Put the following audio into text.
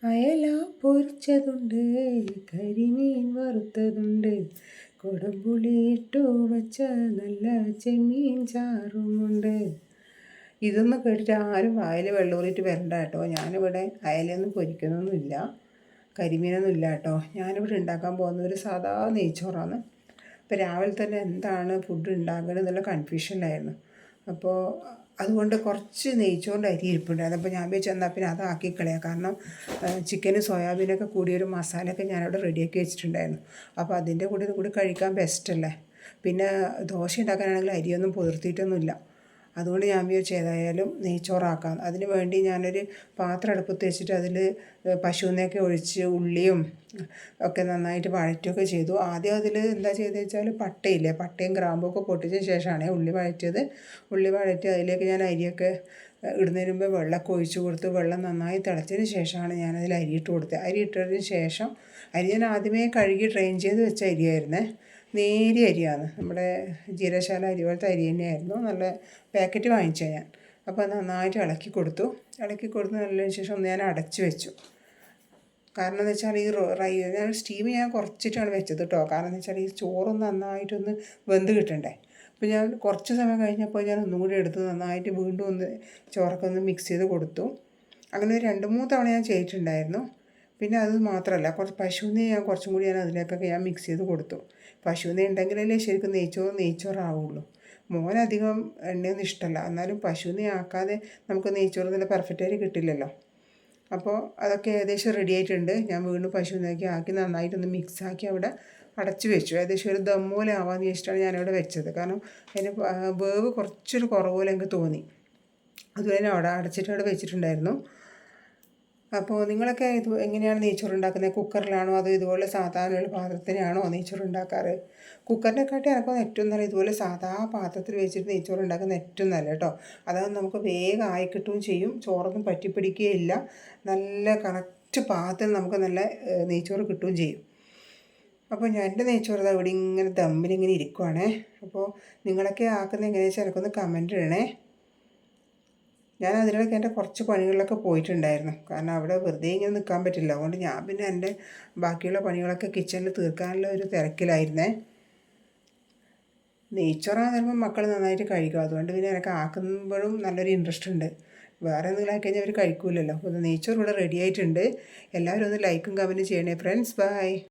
അയല പൊരിച്ചതുണ്ട്, കരിമീൻ വറുത്തതുണ്ട്, കൊടംപുളി ഇട്ടു വച്ച നല്ല ചെമ്മീൻ ചാറുമുണ്ട്. ഇതൊന്നും കേട്ടിട്ട് ആരും വായിൽ വെള്ളൂറിയിട്ട് വരണ്ട കേട്ടോ. ഞാനിവിടെ അയലൊന്നും പൊരിക്കുന്നൊന്നുമില്ല, കരിമീനൊന്നും ഇല്ല കേട്ടോ. ഞാനിവിടെ ഉണ്ടാക്കാൻ പോകുന്ന ഒരു സാധാ നെയ്ച്ചോറാണ്. അപ്പോൾ രാവിലെ തന്നെ എന്താണ് ഫുഡ് ഉണ്ടാക്കുന്നത് എന്നുള്ള കൺഫ്യൂഷനിലായിരുന്നു. അപ്പോൾ അതുകൊണ്ട് കുറച്ച് നെയ്ച്ചോറിൻ്റെ അരി ഇരിപ്പുണ്ടായിരുന്നു. അപ്പോൾ ഞാൻ വെച്ച് എന്നാൽ പിന്നെ അതാക്കി കളയാം. കാരണം ചിക്കനും സോയാബീനൊക്കെ കൂടിയൊരു മസാലയൊക്കെ ഞാനവിടെ റെഡിയാക്കി വെച്ചിട്ടുണ്ടായിരുന്നു. അപ്പോൾ അതിൻ്റെ കൂടി കഴിക്കാൻ ബെസ്റ്റല്ലേ. പിന്നെ ദോശ ഉണ്ടാക്കാനാണെങ്കിൽ അരിയൊന്നും പുതിർത്തിയിട്ടൊന്നുമില്ല. അതുകൊണ്ട് ഞാൻ വിചാരിച്ചു ഏതായാലും നെയ്ച്ചോറാക്കാം. അതിന് വേണ്ടി ഞാനൊരു പാത്രം അടുപ്പത്ത് വെച്ചിട്ട് അതിൽ പശുവിനെയൊക്കെ ഒഴിച്ച് ഉള്ളിയും ഒക്കെ നന്നായിട്ട് വഴറ്റുകയൊക്കെ ചെയ്തു. ആദ്യം അതിൽ എന്താ ചെയ്തത് വെച്ചാൽ പട്ടയില്ലേ, പട്ടയും ഗ്രാമ്പും ഒക്കെ പൊട്ടിച്ച ശേഷമാണ് ഉള്ളി വഴറ്റിയത്. ഉള്ളി വഴറ്റി അതിലേക്ക് ഞാൻ അരിയൊക്കെ ഇടുന്നതിന് മുമ്പ് വെള്ളമൊക്കെ ഒഴിച്ച് കൊടുത്ത് വെള്ളം നന്നായി തിളച്ചതിന് ശേഷമാണ് ഞാനതിൽ അരിയിട്ട് കൊടുത്തത്. അരി ഇട്ടതിന് ശേഷം അരി ഞാൻ ആദ്യമേ കഴുകി ഡ്രെയിൻ ചെയ്ത് വെച്ച അരിയായിരുന്നേ. നേരിയ അരിയാണ്, നമ്മുടെ ജീരകശാല അരി പോലത്തെ അരി തന്നെയായിരുന്നു. നല്ല പാക്കറ്റ് വാങ്ങിച്ചാൽ ഞാൻ. അപ്പോൾ നന്നായിട്ട് ഇളക്കി കൊടുത്തു നല്ലതിന് ശേഷം ഞാൻ അടച്ചു വെച്ചു. കാരണം എന്ന് വെച്ചാൽ ഞാൻ സ്റ്റീം ഞാൻ കുറച്ചിട്ടാണ് വെച്ചത് കേട്ടോ. കാരണം എന്ന് വെച്ചാൽ ഈ ചോറൊന്ന് നന്നായിട്ടൊന്ന് വെന്ത് കിട്ടണ്ടേ. അപ്പോൾ ഞാൻ കുറച്ച് സമയം കഴിഞ്ഞപ്പോൾ ഞാൻ ഒന്നും കൂടി എടുത്ത് നന്നായിട്ട് വീണ്ടും ഒന്ന് ചോറൊക്കെ ഒന്ന് മിക്സ് ചെയ്ത് കൊടുത്തു. അങ്ങനെ 2-3 തവണ ഞാൻ ചെയ്തിട്ടുണ്ടായിരുന്നു. പിന്നെ അത് മാത്രമല്ല, കുറച്ച് പശുവിനെ ഞാൻ കുറച്ചും കൂടി അതിലേക്കൊക്കെ മിക്സ് ചെയ്ത് കൊടുത്തു. പശുവിനെ ഉണ്ടെങ്കിലല്ലേ ശരിക്കും നെയ്ച്ചോറാവുള്ളൂ. മോനധികം എണ്ണയൊന്നും ഇഷ്ടമല്ല, എന്നാലും പശുവിനെ ആക്കാതെ നമുക്ക് നെയ്ച്ചോറ് നല്ല പെർഫെക്റ്റായിട്ട് കിട്ടില്ലല്ലോ. അപ്പോൾ അതൊക്കെ ഏകദേശം റെഡി ആയിട്ടുണ്ട്. ഞാൻ വീണ്ടും പശുവിനേക്ക് ആക്കി നന്നായിട്ടൊന്ന് മിക്സാക്കി അവിടെ അടച്ചു വെച്ചു. ഏകദേശം ഒരു ദം പോലെ ആവാമെന്ന് വെച്ചിട്ടാണ് ഞാനവിടെ വെച്ചത്. കാരണം അതിന് വേവ് കുറച്ചൊരു കുറവുപോലെ എനിക്ക് തോന്നി. അതുപോലെ തന്നെ അവിടെ അടച്ചിട്ട് അവിടെ വെച്ചിട്ടുണ്ടായിരുന്നു. അപ്പോൾ നിങ്ങളൊക്കെ എങ്ങനെയാണ് നെയ്ച്ചോറ് ഉണ്ടാക്കുന്നത്? കുക്കറിലാണോ അതോ ഇതുപോലെ സാധാരണയുള്ള പാത്രത്തിനാണോ നെയ്ച്ചോറ് ഉണ്ടാക്കാറ്? കുക്കറിനെക്കാട്ടി എനക്കൊന്ന് ഏറ്റവും നല്ല ഇതുപോലെ സാധാ പാത്രത്തിൽ വെച്ചിട്ട് നെയ്ച്ചോറ് ഉണ്ടാക്കുന്ന ഏറ്റവും നല്ല കേട്ടോ. അതാകുമ്പോൾ നമുക്ക് വേഗം ആയി കിട്ടുകയും ചെയ്യും, ചോറൊന്നും പറ്റിപ്പിടിക്കുകയില്ല. നല്ല കറക്റ്റ് പാത്രത്തിൽ നമുക്ക് നല്ല നെയ്ച്ചോറ് കിട്ടുകയും ചെയ്യും. അപ്പോൾ എൻ്റെ നെയ്ച്ചോറ് ഇവിടെ ഇങ്ങനെ ദമ്മിലിങ്ങനെ ഇരിക്കുവാണേ. അപ്പോൾ നിങ്ങളൊക്കെ ആക്കുന്നത് എങ്ങനെയാണെന്ന് വെച്ചാൽ എനിക്കൊന്ന് കമൻറ്റ് ഇടണേ. ഞാൻ അതിനിടയ്ക്ക് എൻ്റെ കുറച്ച് പണികളിലൊക്കെ പോയിട്ടുണ്ടായിരുന്നു. കാരണം അവിടെ വെറുതെ ഇങ്ങനെ നിൽക്കാൻ പറ്റില്ല. അതുകൊണ്ട് ഞാൻ പിന്നെ എൻ്റെ ബാക്കിയുള്ള പണികളൊക്കെ കിച്ചണിൽ തീർക്കാനുള്ള ഒരു തിരക്കിലായിരുന്നേ. നെയ്ച്ചോറാന്ന് പറയുമ്പോൾ മക്കൾ നന്നായിട്ട് കഴിക്കും. അതുകൊണ്ട് പിന്നെ എനിക്ക് ആക്കുമ്പോഴും നല്ലൊരു ഇൻട്രസ്റ്റ് ഉണ്ട്. വേറെ എന്തെങ്കിലും ആയിക്കഴിഞ്ഞാൽ അവർ കഴിക്കില്ലല്ലോ. അപ്പോൾ നെയ്ച്ചോറ് ഇവിടെ റെഡി ആയിട്ടുണ്ട്. എല്ലാവരും ഒന്ന് ലൈക്കും കമൻറ്റും ചെയ്യണേ ഫ്രണ്ട്സ്. ബൈ.